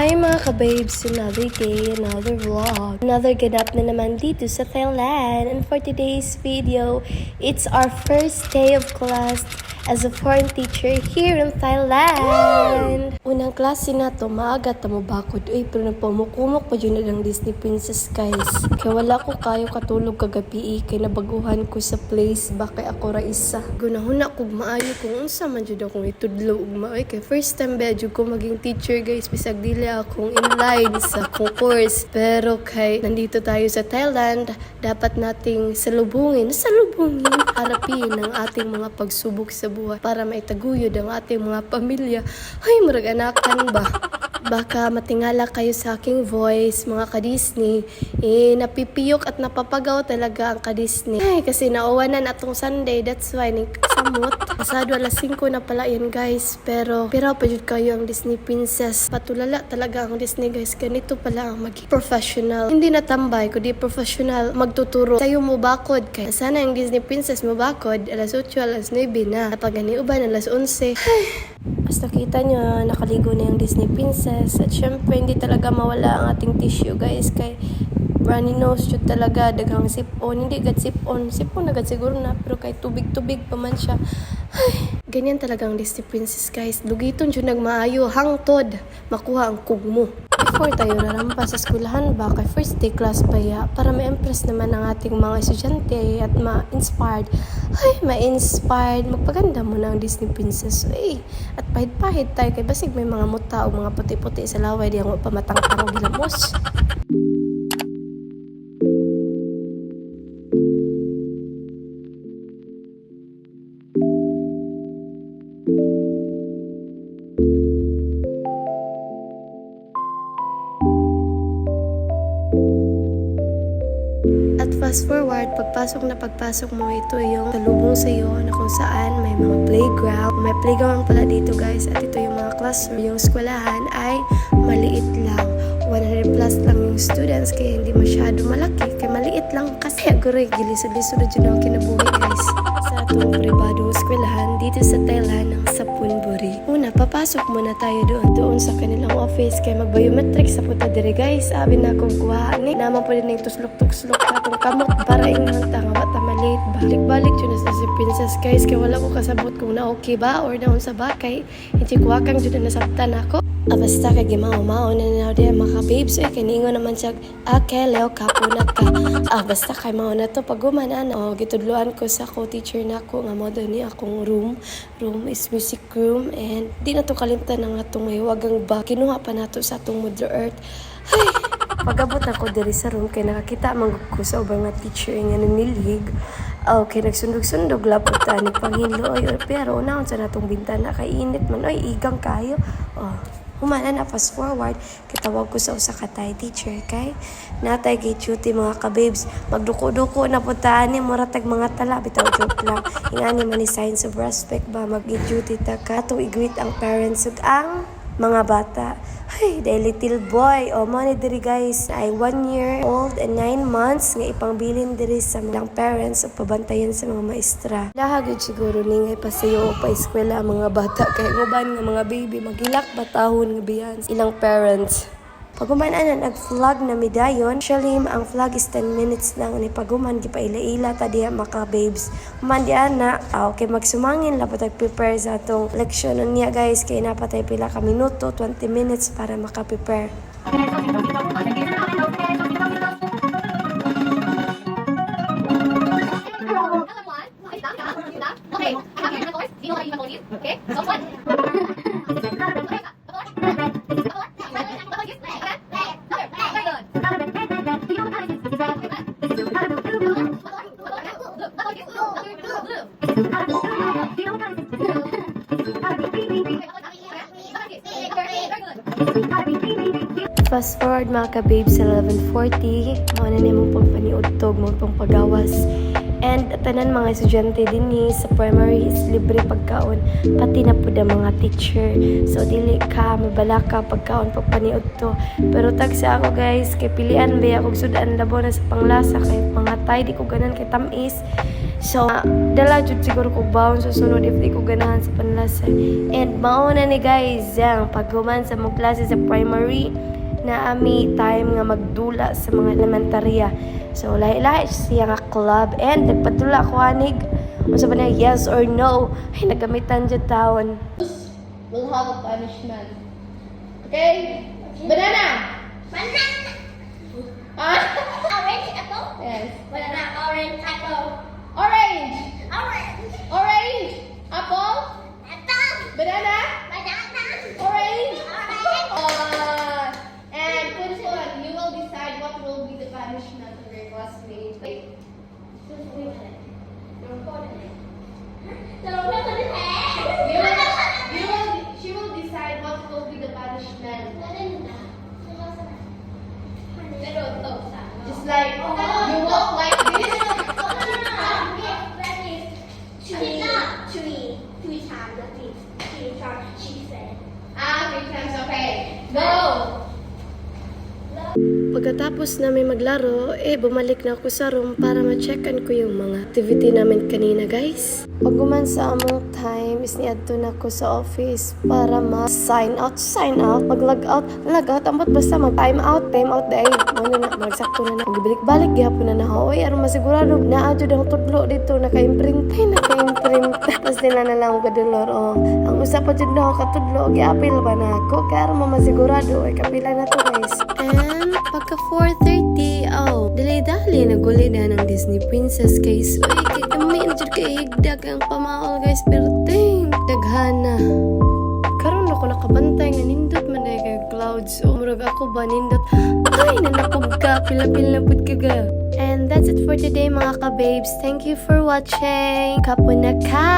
Hi mga ka-babes! Another day, another vlog. Another ganap na naman dito sa Thailand. And for today's video, it's our first day of class as a foreign teacher here in Thailand. Unang klase na to, maaga tamo bakod. Uy, pero nagpamukumok pa dyan na ng Disney Princess, guys. Kaya wala ko kayo katulog kagabi, kaya nabaguhan ko sa place, bakay ako raisa. Gunahuna kog maayo kung unsa man jud akong itudlo ug maayo. Kaya first time ba jud ko maging teacher, guys, bisag dili akong inline sa akong course. Pero kay nandito tayo sa Thailand, dapat nating salubungin harapin ang ating mga pagsubok sa buhay para maitaguyod ang ating mga pamilya. Ay, murag anakan ba? Baka matingala kayo sa aking voice, mga ka-Disney. Napipiyok at napapagaw talaga ang ka-Disney. Ay, kasi nauwanan atong Sunday, that's why samot. Pasado alas 5 na pala yan, guys. Pero pa jud kayo ang Disney Princess. Patulala talaga ang Disney, guys. Ganito pala ang maging professional. Hindi natambay, kundi professional magtuturo. Tayo mo bakod kay sana ang Disney Princess mo bakod alas 8, alas 9 na. Kapag uban alas 11. Ay, basta kita nyo, nakaligo na yung Disney Princess. At syempre, hindi talaga mawala ang ating tissue, guys. Kay runny nose yun talaga, daghang sip-on. Hindi agad sip-on. Sip-on agad siguro na, pero kay tubig-tubig pa man siya. Ay, ganyan talaga ang Disney Princess, guys. Lugiton yun nagmaayo, hangtod, makuha ang kugmo. Before tayo narampa sa eskwelahan ba, kay first day class pa ya, para ma-impress naman ang ating mga estudyante at ma-inspired. Ay, ma-inspired. Magpaganda mo na ang Disney Princess. Ay, at pahid-pahid tayo kay basig may mga muta o mga puti-puti sa laway di ang pamatang-tang gilamos. At fast forward, pagpasok mo, ito yung talubong sa iyo na kung saan may mga playground. May playground pala dito, guys. At ito yung mga classroom. Yung eskwelahan ay maliit lang. 100 plus lang yung students, kaya hindi masyado malaki. Kaya maliit lang kasi aguroy gilisod-lisod na dyan ang kinabuhi, guys. Sa itong pribadong eskwelahan dito sa Thailand ng Sapunburi. Una, papasok muna tayo doon sa kanilang office. Kaya mag-biometrics sa puta dire, guys. Sabi na kong kuha ni naman po din yung tuslok-tuslok na itong kamot para ingang tanga wata malit. Balik-balik yun na si Princess, guys. Kaya wala ko kasabot kung na okay ba or naon sa bakay. Hindi ko wakang dyan nasabtan ako. Basta kay gimao-mao na dia mga babes ay kaningo naman siya leo kapunat ka. Basta kay mao na to pagumanan. Gitudloan ko sa co-teacher nako nga mo ni akong room is music room, and di na to kalimtan ang atong mahiwagang ba kinuha pa nato sa atong Mother Earth. Ay, pagabot ako diri sa room kay nakakita man ko sa ubang nga teacher nga nanilig. Okay, nagsundog-sundog lapot ni Pangilo. Pero naon sa natong bintana kay init man. Igang kayo. Humana na fast forward, kitawag ko sa usa ka Thai teacher kay natay gay duty mga ka-babes. Magduko-duko na puntaan ni muratag mga tala, bitaw joke lang. Ingani man ni signs of respect ba mag-duty ta ka to i-greet ang parents ug ang mga bata. Ay, the little boy. Mo ni diri, guys, ay 1 year old and 9 months nga ipangbilin diri sa mga parents o pabantayan sa mga maestra. Lahagod siguro ni nga pasayo o pa eskwela ang mga bata kay uban nga mga baby magilak batahon nga biyan ilang parents. Pagumanan na nag-flag na midayon. Actually, ang flag is 10 minutes lang ni paguman gipaila-ila ta diha maka babes. Man diyan na okay magsumangin la patag prepare sa atong leksyon niya, guys, kay napatay pila ka minuto, 20 minutes para maka-prepare. Okay. Fast forward mga ka-babes sa 11:40, mao na nimong pagpaniudtog, mo pang pagawas. And tanan mga estudyante din sa primary is libre pagkaon, pati na po ang mga teacher. So dili ka mabala ka pagkaon pagpaniudto. Pero tag sa ako, guys, kay pilian ba akong sudan labaw na sa panglasa kay mga Thai di ko ganan kay tamis. So, dala jud siguro ko baon sa sunod if di ko ganahan sa panlasa. And mauna ni guys, yang paghuman sa mga klase sa primary na ami time nga magdula sa mga elementarya. So, lahi-lahi siya nga club and nagpadula ko anig. Unsa ba na yes or no? Ay nagamitan jud taon. Will have a punishment. Okay? Banana! Banana. Ah? Orange apple. Yes. Banana, orange apple. Orange! Orange. Orange! Apple! Apple. Banana! Banana. Orange! Orange. And for this one, you will decide what will be the punishment of your classmates. Wait. She will decide what will be the punishment. Just like you walk like this. Ah, 3 times, okay. Go! Pagkatapos namin maglaro, bumalik na ako sa room para ma-checkan ko yung mga activity namin kanina, guys. Pag sa among time, is niadto na ako sa office para ma-sign out. Mag-log out, ambot basta mag-time out dahil ano na, magsakto na na. Magbalik-balik, gihapon na na ako. Uy, aron masigurado, naadyo ang tudlo dito, naka-imprint. Tapos nila na lang ko kadulor, ang usap pa dyan na ako katudlo, gi-apil ba na ako? Kaya aron masigurado, kapila na to, guys. And pagka 4:30, dali-dali naguli na ng Disney Princess case. Uy, kay kami dyan kay higdag ang pamaol, guys, pero daghana. Karon ako nakabantay nga nindot man ay kay clouds. Murag ako ba nindot? Ay, nanapog ka, pila-pila na pud ka ga. And that's it for today mga ka-babes. Thank you for watching. Kapuna ka!